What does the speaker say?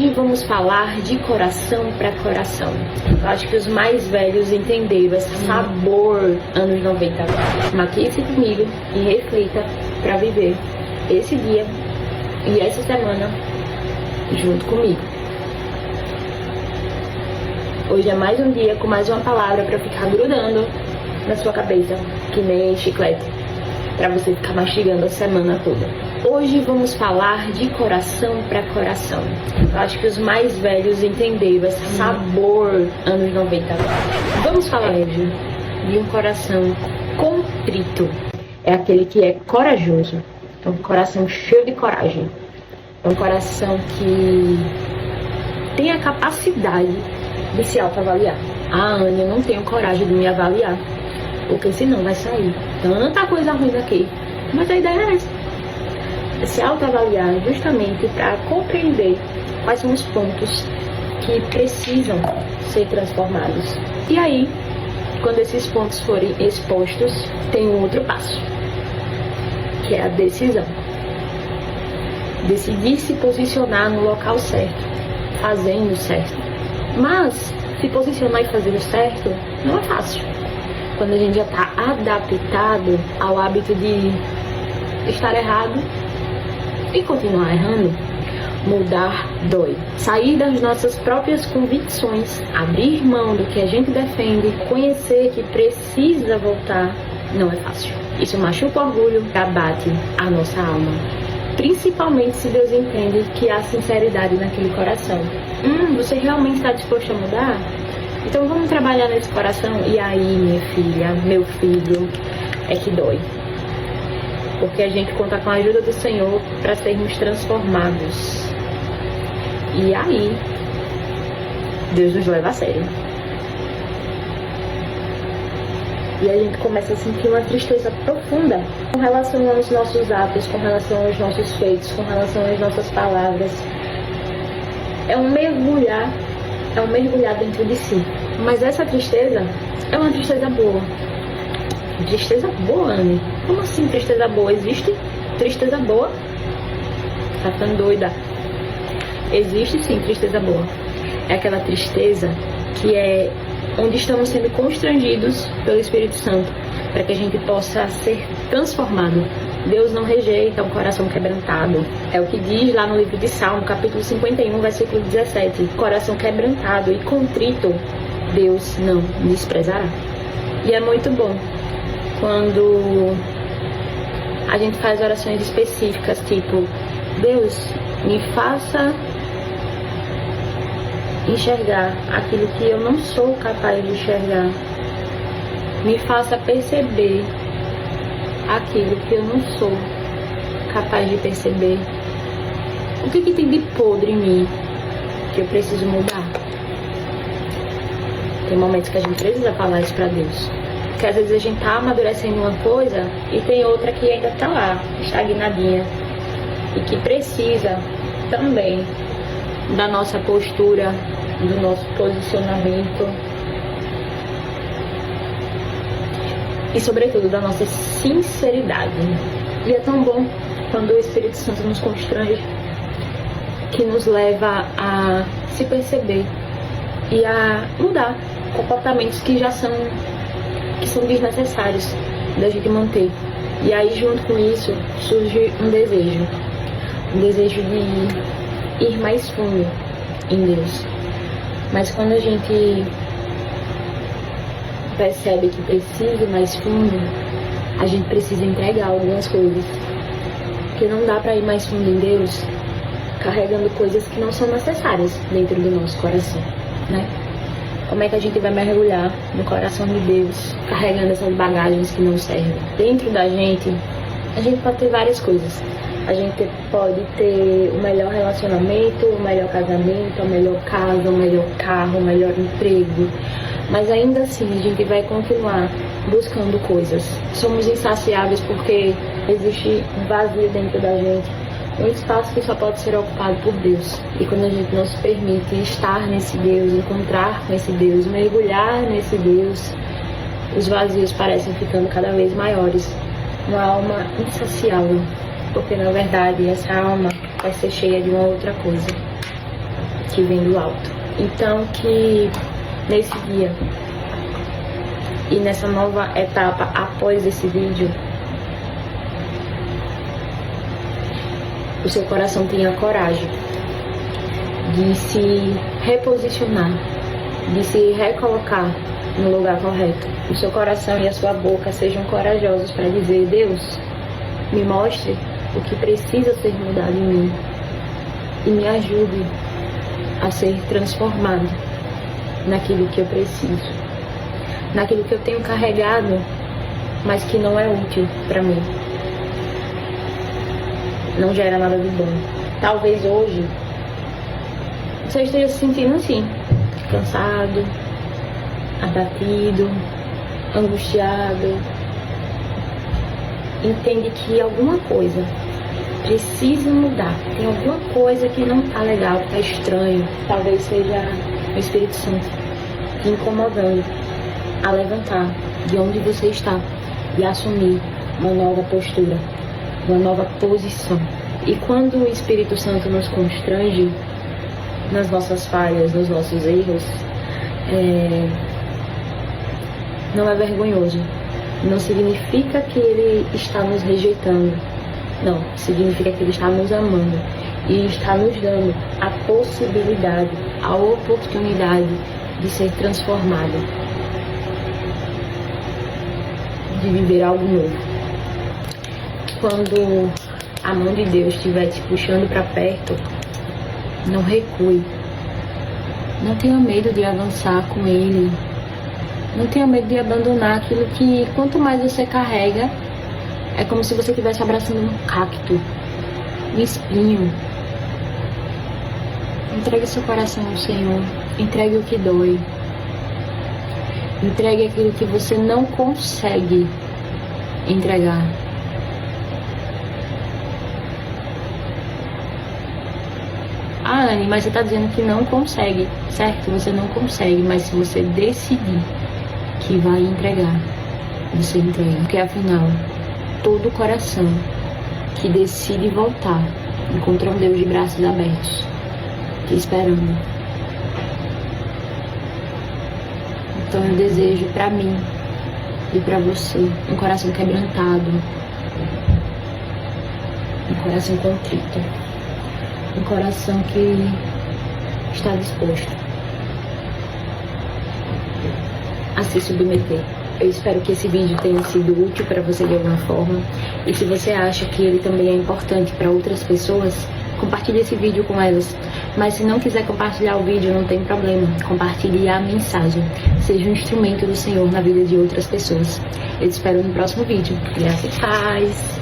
Hoje vamos falar de coração para coração. Eu acho que os mais velhos entenderam esse sabor anos 90. Maquie-se comigo e reflita para viver esse dia e essa semana junto comigo. Hoje é mais um dia com mais uma palavra para ficar grudando na sua cabeça, que nem chiclete, para você ficar mastigando a semana toda. Hoje vamos falar de coração para coração. Eu acho que os mais velhos entenderam esse sabor anos 90. Vamos falar hoje de um coração contrito. É aquele que é corajoso. É um coração cheio de coragem. É um coração que tem a capacidade de se autoavaliar. Ah, Anne, eu não tenho coragem de me avaliar, porque senão vai sair tanta coisa ruim daqui. Mas a ideia é essa. Se autoavaliar justamente para compreender quais são os pontos que precisam ser transformados. E aí, quando esses pontos forem expostos, tem um outro passo, que é a decisão. Decidir se posicionar no local certo, fazendo certo. Mas se posicionar e fazer o certo não é fácil. Quando a gente já está adaptado ao hábito de estar errado e continuar errando, mudar dói. Sair das nossas próprias convicções, abrir mão do que a gente defende, conhecer que precisa voltar, não é fácil. Isso machuca o orgulho, abate a nossa alma. Principalmente se Deus entende que há sinceridade naquele coração. Você realmente está disposto a mudar? Então vamos trabalhar nesse coração. E aí, minha filha, meu filho, é que dói. Porque a gente conta com a ajuda do Senhor para sermos transformados. E aí, Deus nos leva a sério. E a gente começa a sentir uma tristeza profunda com relação aos nossos atos, com relação aos nossos feitos, com relação às nossas palavras. É um mergulhar dentro de si. Mas essa tristeza é uma tristeza boa. Tristeza boa, Anne? Como assim tristeza boa? Existe tristeza boa? Tá ficando doida? Existe sim tristeza boa. É aquela tristeza que é onde estamos sendo constrangidos pelo Espírito Santo, para que a gente possa ser transformado. Deus não rejeita um coração quebrantado. É o que diz lá no livro de Salmo, capítulo 51, versículo 17. Coração quebrantado e contrito, Deus não desprezará. E é muito bom quando a gente faz orações específicas, tipo: Deus, me faça enxergar aquilo que eu não sou capaz de enxergar. Me faça perceber aquilo que eu não sou capaz de perceber. O que tem de podre em mim que eu preciso mudar? Tem momentos que a gente precisa falar isso pra Deus. Porque às vezes a gente tá amadurecendo uma coisa e tem outra que ainda tá lá, estagnadinha. E que precisa também da nossa postura, do nosso posicionamento e, sobretudo, da nossa sinceridade. E é tão bom quando o Espírito Santo nos constrange, que nos leva a se perceber e a mudar comportamentos que são desnecessários da gente manter. E aí, junto com isso, surge um desejo de ir mais fundo em Deus. Mas quando a gente percebe que precisa ir mais fundo, a gente precisa entregar algumas coisas. Porque não dá para ir mais fundo em Deus carregando coisas que não são necessárias dentro do nosso coração, né? Como é que a gente vai mergulhar no coração de Deus carregando essas bagagens que não servem? Dentro da gente, a gente pode ter várias coisas. A gente pode ter o melhor relacionamento, o melhor casamento, a melhor casa, o melhor carro, o melhor emprego. Mas ainda assim, a gente vai continuar buscando coisas. Somos insaciáveis porque existe um vazio dentro da gente. Um espaço que só pode ser ocupado por Deus. E quando a gente não se permite estar nesse Deus, encontrar com esse Deus, mergulhar nesse Deus, os vazios parecem ficando cada vez maiores. Uma alma insaciável, porque na verdade essa alma vai ser cheia de uma outra coisa. que vem do alto. Então que nesse dia e nessa nova etapa após esse vídeo, o seu coração tenha coragem de se reposicionar, de se recolocar no lugar correto. O seu coração e a sua boca sejam corajosos para dizer: Deus, me mostre o que precisa ser mudado em mim e me ajude a ser transformado naquilo que eu preciso, naquilo que eu tenho carregado, mas que não é útil para mim, não gera nada de bom. Talvez hoje você esteja se sentindo assim, cansado, abatido, angustiado. Entende que alguma coisa precisa mudar, tem alguma coisa que não tá legal, que tá estranho. Talvez seja o Espírito Santo te incomodando a levantar de onde você está e assumir uma nova postura, uma nova posição. E quando o Espírito Santo nos constrange nas nossas falhas, nos nossos erros, não é vergonhoso. Não significa que ele está nos rejeitando. Não, significa que ele está nos amando e está nos dando a possibilidade, a oportunidade de ser transformado, de viver algo novo. Quando a mão de Deus estiver te puxando para perto, não recue. Não tenha medo de avançar com Ele. Não tenha medo de abandonar aquilo que, quanto mais você carrega, é como se você estivesse abraçando um cacto, um espinho. Entregue seu coração ao Senhor. Entregue o que dói. Entregue aquilo que você não consegue entregar. Ah, Anne, mas você está dizendo que não consegue. Certo, você não consegue, mas se você decidir que vai entregar, você entrega. Porque afinal, todo coração que decide voltar encontra um Deus de braços abertos, te esperando. Então eu desejo para mim e para você um coração quebrantado, um coração contrito, um coração que está disposto a se submeter. Eu espero que esse vídeo tenha sido útil para você de alguma forma. E se você acha que ele também é importante para outras pessoas, compartilhe esse vídeo com elas. Mas se não quiser compartilhar o vídeo, não tem problema. Compartilhe a mensagem. Seja um instrumento do Senhor na vida de outras pessoas. Eu te espero no próximo vídeo. Graça e paz.